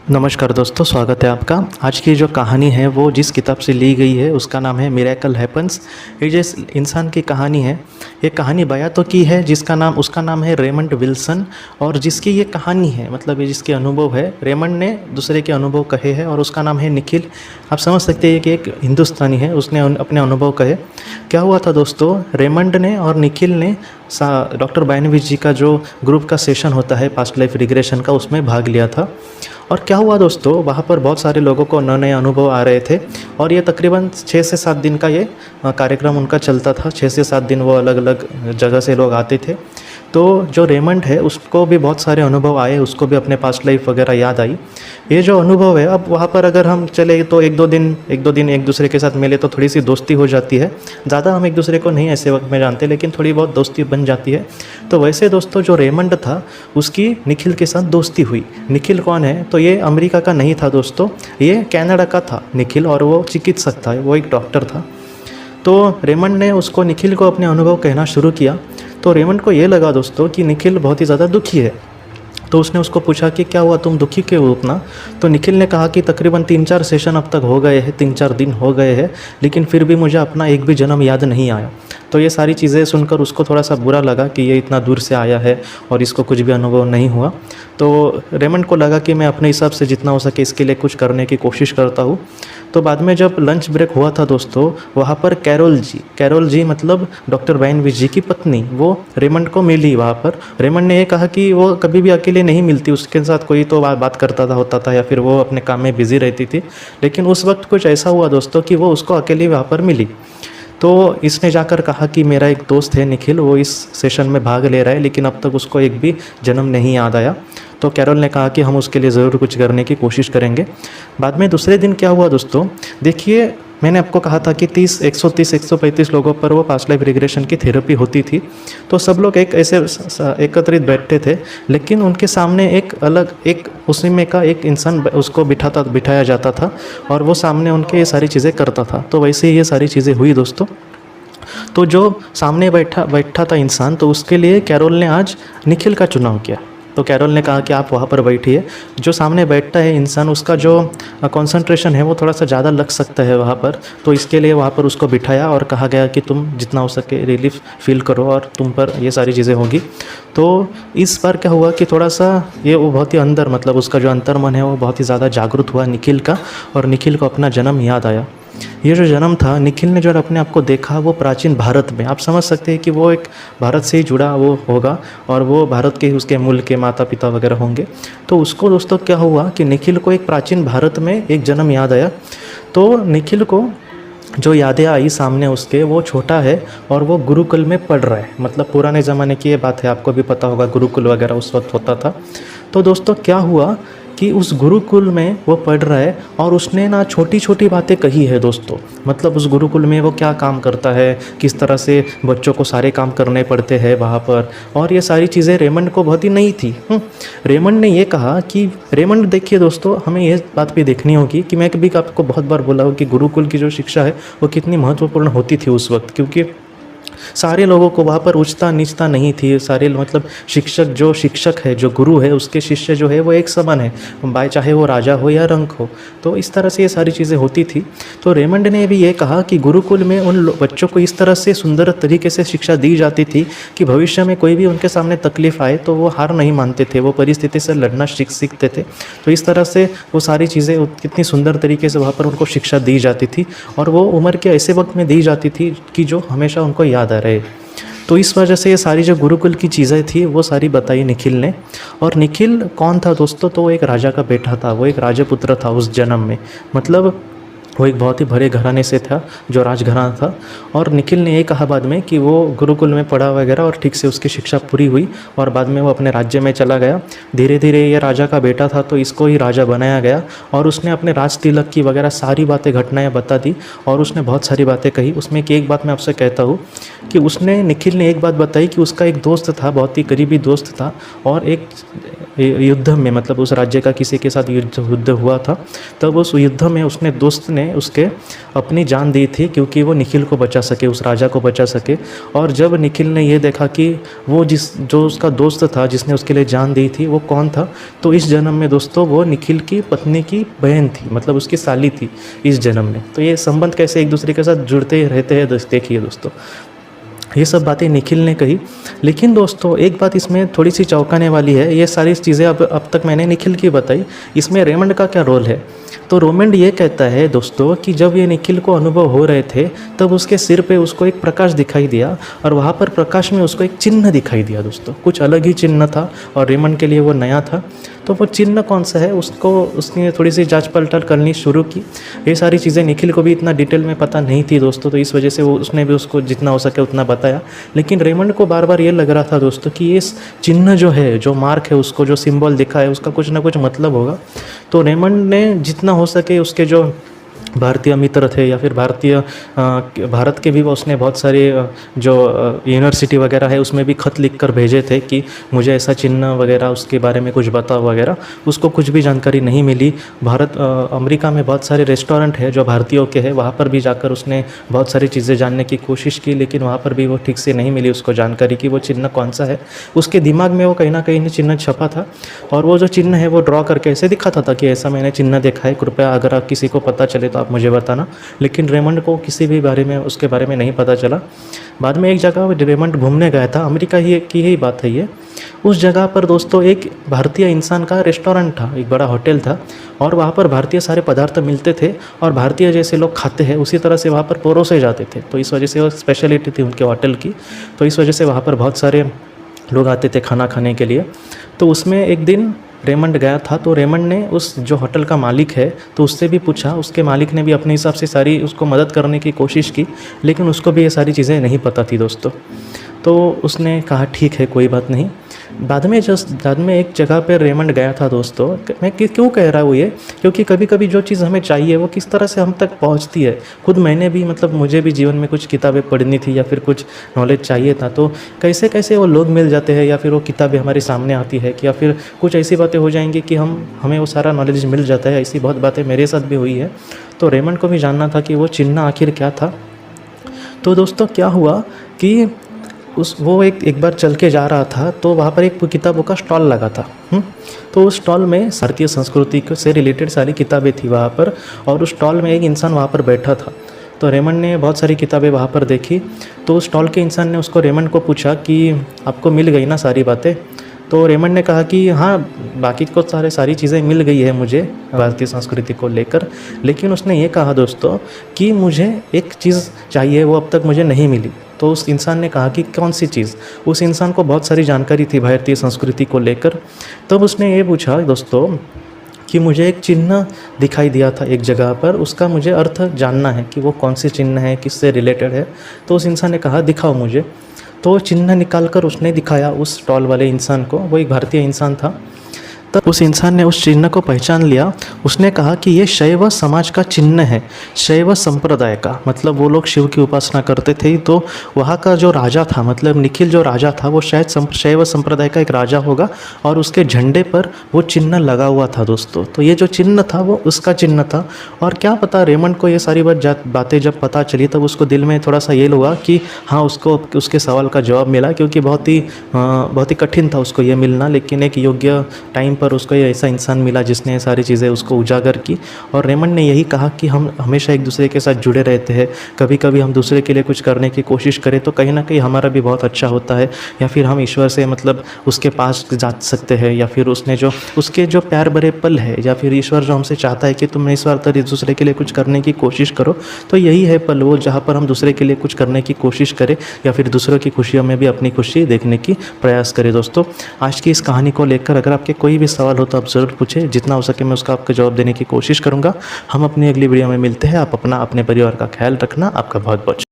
नमस्कार दोस्तों, स्वागत है आपका। आज की जो कहानी है वो जिस किताब से ली गई है उसका नाम है मिरेकल हैपन्स। ये जिस इंसान की कहानी है, ये कहानी बयां तो की है उसका नाम है रेमंड विल्सन। और जिसकी ये कहानी है, मतलब ये जिसके अनुभव है, रेमंड ने दूसरे के अनुभव कहे हैं और उसका नाम है निखिल। आप समझ सकते हैं कि एक हिंदुस्तानी है, उसने अपने अनुभव कहे। क्या हुआ था दोस्तों, रेमंड ने और निखिल ने डॉक्टर बायनविच जी का जो ग्रुप का सेशन होता है पास्ट लाइफ रिग्रेशन का, उसमें भाग लिया था। और क्या हुआ दोस्तों, वहाँ पर बहुत सारे लोगों को नए नए अनुभव आ रहे थे और ये तकरीबन 6 से 7 दिन का ये कार्यक्रम उनका चलता था। 6 से 7 दिन वो अलग अलग जगह से लोग आते थे। तो जो रेमंड है उसको भी बहुत सारे अनुभव आए, उसको भी अपने पास्ट लाइफ वगैरह याद आई। ये जो अनुभव है, अब वहाँ पर अगर हम चले तो एक दो दिन एक दूसरे के साथ मिले तो थोड़ी सी दोस्ती हो जाती है। ज़्यादा हम एक दूसरे को नहीं ऐसे वक्त में जानते, लेकिन थोड़ी बहुत दोस्ती बन जाती है। तो वैसे दोस्तों, जो रेमंड था उसकी निखिल के साथ दोस्ती हुई। निखिल कौन है, तो ये अमेरिका का नहीं था दोस्तों, ये कनाडा का था निखिल, और वो चिकित्सक था, वो एक डॉक्टर था। तो रेमंड ने उसको निखिल को अपने अनुभव कहना शुरू किया। तो रेमंड को ये लगा दोस्तों कि निखिल बहुत ही ज़्यादा दुखी है। तो उसने उसको पूछा कि क्या हुआ, तुम दुखी क्यों हो उतना। तो निखिल ने कहा कि तकरीबन 3-4 सेशन अब तक हो गए हैं, 3-4 दिन हो गए हैं, लेकिन फिर भी मुझे अपना एक भी जन्म याद नहीं आया। तो ये सारी चीज़ें सुनकर उसको थोड़ा सा बुरा लगा कि ये इतना दूर से आया है और इसको कुछ भी अनुभव नहीं हुआ। तो रेमंड को लगा कि मैं अपने हिसाब से जितना हो सके इसके लिए कुछ करने की कोशिश करता हूँ। तो बाद में जब लंच ब्रेक हुआ था दोस्तों, वहाँ पर कैरोल जी मतलब डॉक्टर बायनविच जी की पत्नी, वो रेमंड को मिली वहाँ पर। रेमंड ने ये कहा कि वो कभी भी अकेले नहीं मिलती, उसके साथ कोई तो बात करता था, होता था, या फिर वो अपने काम में बिजी रहती थी। लेकिन उस वक्त कुछ ऐसा हुआ दोस्तों कि वो उसको अकेले वहाँ पर मिली। तो इसने जाकर कहा कि मेरा एक दोस्त है निखिल, वो इस सेशन में भाग ले रहा है, लेकिन अब तक उसको एक भी जन्म नहीं याद आया। तो कैरोल ने कहा कि हम उसके लिए ज़रूर कुछ करने की कोशिश करेंगे। बाद में दूसरे दिन क्या हुआ दोस्तों, देखिए मैंने आपको कहा था कि 135 लोगों पर वो पास्ट लाइफ रिग्रेशन की थेरेपी होती थी। तो सब लोग एक ऐसे एकत्रित बैठते थे, लेकिन उनके सामने एक उसी में का एक इंसान उसको बिठाया जाता था और वो सामने उनके ये सारी चीज़ें करता था। तो वैसे ही ये सारी चीज़ें हुई दोस्तों। तो जो सामने बैठा था इंसान, तो उसके लिए कैरोल ने आज निखिल का चुनाव किया। तो कैरोल ने कहा कि आप वहाँ पर बैठिए। जो सामने बैठता है इंसान, उसका जो कंसंट्रेशन है वो थोड़ा सा ज़्यादा लग सकता है वहाँ पर, तो इसके लिए वहाँ पर उसको बिठाया और कहा गया कि तुम जितना हो सके रिलीफ फील करो और तुम पर ये सारी चीज़ें होगी। तो इस बार क्या हुआ कि थोड़ा सा वो बहुत ही अंदर, मतलब उसका जो अंतर्मन है वो बहुत ही ज़्यादा जागरूक हुआ निखिल का, और निखिल को अपना जन्म याद आया। ये जो जन्म था, निखिल ने जो अपने आप को देखा वो प्राचीन भारत में। आप समझ सकते हैं कि वो एक भारत से ही जुड़ा वो होगा और वो भारत के उसके मूल के माता पिता वगैरह होंगे। तो उसको दोस्तों क्या हुआ कि निखिल को एक प्राचीन भारत में एक जन्म याद आया। तो निखिल को जो यादें आई सामने उसके, वो छोटा है और वो गुरुकुल में पढ़ रहा है। मतलब पुराने ज़माने की ये बात है, आपको भी पता होगा गुरुकुल वगैरह उस वक्त होता था। तो दोस्तों क्या हुआ कि उस गुरुकुल में वो पढ़ रहा है और उसने ना छोटी छोटी बातें कही है दोस्तों। मतलब उस गुरुकुल में वो क्या काम करता है, किस तरह से बच्चों को सारे काम करने पड़ते हैं वहाँ पर, और ये सारी चीज़ें रेमंड को बहुत ही नई थी। रेमंड ने ये कहा कि रेमंड देखिए दोस्तों, हमें ये बात भी देखनी होगी कि मैं कभी आपको बहुत बार बोला हूँ कि गुरुकुल की जो शिक्षा है वो कितनी महत्वपूर्ण होती थी उस वक्त, क्योंकि सारे लोगों को वहाँ पर उच्चता नीचता नहीं थी। सारे मतलब जो शिक्षक है, जो गुरु है, उसके शिष्य जो है वो एक समान है, चाहे वो राजा हो या रंक हो। तो इस तरह से ये सारी चीज़ें होती थी। तो रेमंड ने भी ये कहा कि गुरुकुल में उन बच्चों को इस तरह से सुंदर तरीके से शिक्षा दी जाती थी कि भविष्य में कोई भी उनके सामने तकलीफ आए तो वो हार नहीं मानते थे, वो परिस्थिति से लड़ना सीखते थे। तो इस तरह से वो सारी चीज़ें कितनी सुंदर तरीके से वहाँ पर उनको शिक्षा दी जाती थी, और वो उम्र के ऐसे वक्त में दी जाती थी कि जो हमेशा उनको याद आ रहे। तो इस वजह से ये सारी जो गुरुकुल की चीज़ें थी वो सारी बताई निखिल ने। और निखिल कौन था दोस्तों, तो वो एक राजा का बेटा था, वो एक राजपुत्र था उस जन्म में। मतलब वो एक बहुत ही बड़े घराने से था, जो राजघराना था। और निखिल ने ये कहा बाद में कि वो गुरुकुल में पढ़ा वगैरह और ठीक से उसकी शिक्षा पूरी हुई और बाद में वो अपने राज्य में चला गया। धीरे धीरे ये राजा का बेटा था तो इसको ही राजा बनाया गया, और उसने अपने राज तिलक की वगैरह सारी बातें घटनाएं बता दी और उसने बहुत सारी बातें कही। उसमें की एक बात मैं आपसे कहता हूँ, कि उसने निखिल ने एक बात बताई कि उसका एक दोस्त था, बहुत ही करीबी दोस्त था, और एक युद्ध में मतलब उस राज्य का किसी के साथ युद्ध हुआ था। तब उस युद्ध में उसने दोस्त ने उसके अपनी जान दी थी क्योंकि वो निखिल को बचा सके, उस राजा को बचा सके। और जब निखिल ने ये देखा कि वो जो उसका दोस्त था जिसने उसके लिए जान दी थी वो कौन था, तो इस जन्म में दोस्तों वो निखिल की पत्नी की बहन थी, मतलब उसकी साली थी इस जन्म में। तो ये संबंध कैसे एक दूसरे के साथ जुड़ते रहते हैं देखिए दोस्तों। ये सब बातें निखिल ने कही। लेकिन दोस्तों एक बात इसमें थोड़ी सी चौंकाने वाली है, ये सारी चीज़ें अब तक मैंने निखिल की बताई, इसमें रेमंड का क्या रोल है। तो रेमंड ये कहता है दोस्तों कि जब ये निखिल को अनुभव हो रहे थे तब उसके सिर पे उसको एक प्रकाश दिखाई दिया, और वहाँ पर प्रकाश में उसको एक चिन्ह दिखाई दिया दोस्तों, कुछ अलग ही चिन्ह था और रेमंड के लिए वो नया था। तो वो चिन्ह कौन सा है उसको उसने थोड़ी सी जांच पड़ताल करनी शुरू की। ये सारी चीज़ें निखिल को भी इतना डिटेल में पता नहीं थी दोस्तों, तो इस वजह से वो उसने भी उसको जितना हो सके उतना बताया। लेकिन रेमंड को बार बार ये लग रहा था दोस्तों कि ये चिन्ह जो है, जो मार्क है, उसको जो सिंबल दिखा है उसका कुछ ना कुछ मतलब होगा। तो रेमंड ने जितना हो सके उसके जो भारतीय मित्र थे या फिर भारत के भी उसने बहुत सारे जो यूनिवर्सिटी वगैरह है उसमें भी ख़त लिख कर भेजे थे कि मुझे ऐसा चिन्ह वगैरह उसके बारे में कुछ बताओ वगैरह। उसको कुछ भी जानकारी नहीं मिली। अमेरिका में बहुत सारे रेस्टोरेंट है जो भारतीयों के हैं, वहाँ पर भी जाकर उसने बहुत सारी चीज़ें जानने की कोशिश की, लेकिन वहाँ पर भी वो ठीक से नहीं मिली उसको जानकारी कि वो चिन्ह कौन सा है। उसके दिमाग में वो कहीं ना कहीं चिन्ह छपा था, और वो जो चिन्ह है वो ड्रॉ करके ऐसे दिखाता था कि ऐसा मैंने चिन्ह देखा है, कृपया अगर आप किसी को पता चले तो आप मुझे बताना। लेकिन रेमंड को किसी भी बारे में उसके बारे में नहीं पता चला। बाद में एक जगह रेमंड घूमने गया था, अमेरिका की ही बात है ये। उस जगह पर दोस्तों एक भारतीय इंसान का रेस्टोरेंट था, एक बड़ा होटल था, और वहाँ पर भारतीय सारे पदार्थ मिलते थे, और भारतीय जैसे लोग खाते हैं उसी तरह से वहाँ पर परोसे जाते थे। तो इस वजह से वो स्पेशलिटी थी उनके होटल की, तो इस वजह से वहाँ पर बहुत सारे लोग आते थे खाना खाने के लिए। तो उसमें एक दिन रेमंड गया था, तो रेमंड ने उस जो होटल का मालिक है तो उससे भी पूछा। उसके मालिक ने भी अपने हिसाब से सारी उसको मदद करने की कोशिश की, लेकिन उसको भी ये सारी चीज़ें नहीं पता थी दोस्तों। तो उसने कहा ठीक है कोई बात नहीं। बाद में एक जगह पर रेमंड गया था दोस्तों। मैं क्यों कह रहा हूँ ये, क्योंकि कभी कभी जो चीज़ हमें चाहिए वो किस तरह से हम तक पहुँचती है। खुद मैंने भी मतलब मुझे भी जीवन में कुछ किताबें पढ़नी थी या फिर कुछ नॉलेज चाहिए था, तो कैसे कैसे वो लोग मिल जाते हैं या फिर वो किताबें हमारे सामने आती है, या फिर कुछ ऐसी बातें हो जाएंगी कि हमें वो सारा नॉलेज मिल जाता है। ऐसी बहुत बातें मेरे साथ भी हुई है। तो रेमंड को भी जानना था कि वो चिन्ह आखिर क्या था। तो दोस्तों क्या हुआ कि वो एक बार चल के जा रहा था, तो वहाँ पर एक किताबों का स्टॉल लगा था। तो उस स्टॉल में भारतीय संस्कृति से रिलेटेड सारी किताबें थी वहाँ पर, और उस स्टॉल में एक इंसान वहाँ पर बैठा था। तो रेमंड ने बहुत सारी किताबें वहाँ पर देखी। तो उस स्टॉल के इंसान ने उसको रेमंड को पूछा कि आपको मिल गई ना सारी बातें। तो रेमंड ने कहा कि हाँ, बाकी को सारी चीज़ें मिल गई है मुझे भारतीय संस्कृति को लेकर, लेकिन उसने ये कहा दोस्तों कि मुझे एक चीज़ चाहिए, वो अब तक मुझे नहीं मिली। तो उस इंसान ने कहा कि कौन सी चीज़। उस इंसान को बहुत सारी जानकारी थी भारतीय संस्कृति को लेकर। तब उसने ये पूछा दोस्तों कि मुझे एक चिन्ह दिखाई दिया था एक जगह पर, उसका मुझे अर्थ जानना है कि वो कौन सी चिन्ह है, किससे रिलेटेड है। तो उस इंसान ने कहा दिखाओ मुझे। तो चिन्ह निकाल कर उसने दिखाया उस स्टॉल वाले इंसान को। वो एक भारतीय इंसान था। तब उस इंसान ने उस चिन्ह को पहचान लिया। उसने कहा कि ये शैव समाज का चिन्ह है, शैव संप्रदाय का। मतलब वो लोग शिव की उपासना करते थे। तो वहाँ का जो राजा था, मतलब निखिल जो राजा था, वो शायद शैव संप्रदाय का एक राजा होगा, और उसके झंडे पर वो चिन्ह लगा हुआ था दोस्तों। तो ये जो चिन्ह था वो उसका चिन्ह था। और क्या पता रेमंड को ये सारी बातें जब पता चली तब उसको दिल में थोड़ा सा ये लगा कि हाँ, उसको उसके सवाल का जवाब मिला, क्योंकि बहुत ही कठिन था उसको ये मिलना। लेकिन एक योग्य टाइम पर उसको ये ऐसा इंसान मिला जिसने सारी चीज़ें उसको उजागर की। और रेमंड ने यही कहा कि हम हमेशा एक दूसरे के साथ जुड़े रहते हैं। कभी कभी हम दूसरे के लिए कुछ करने की कोशिश करें तो कहीं ना कहीं हमारा भी बहुत अच्छा होता है, या फिर हम ईश्वर से मतलब उसके पास जा सकते हैं, या फिर उसके जो प्यार भरे पल है, या फिर ईश्वर जो हमसे चाहता है कि तुम इस बार एक दूसरे के लिए कुछ करने की कोशिश करो। तो यही है पल वो, जहाँ पर हम दूसरे के लिए कुछ करने की कोशिश करें, या फिर दूसरों की खुशियों में भी अपनी खुशी देखने की प्रयास करें। दोस्तों आज की इस कहानी को लेकर अगर आपके कोई भी सवाल हो तो आप ज़रूर पूछें, जितना हो सके मैं उसका आपको जवाब देने की कोशिश करूंगा। हम अपनी अगली वीडियो में मिलते हैं। आप अपने परिवार का ख्याल रखना। आपका बहुत बहुत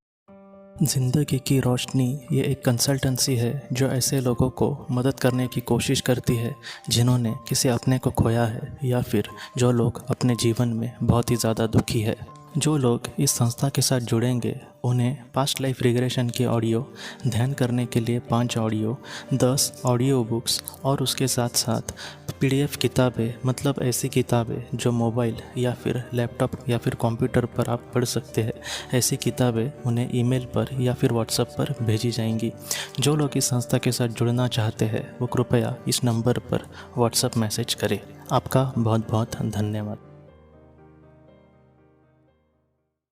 ज़िंदगी की रोशनी ये एक कंसल्टेंसी है जो ऐसे लोगों को मदद करने की कोशिश करती है जिन्होंने किसी अपने को खोया है, या फिर जो लोग अपने जीवन में बहुत ही ज़्यादा दुखी है। जो लोग इस संस्था के साथ जुड़ेंगे उन्हें पास्ट लाइफ रिग्रेशन के ऑडियो, ध्यान करने के लिए 5 ऑडियो, 10 ऑडियो बुक्स और उसके साथ साथ PDF किताबें, मतलब ऐसी किताबें जो मोबाइल या फिर लैपटॉप या फिर कंप्यूटर पर आप पढ़ सकते हैं, ऐसी किताबें उन्हें ईमेल पर या फिर व्हाट्सएप पर भेजी जाएंगी। जो लोग इस संस्था के साथ जुड़ना चाहते हैं वो कृपया इस नंबर पर व्हाट्सएप मैसेज करें। आपका बहुत बहुत धन्यवाद।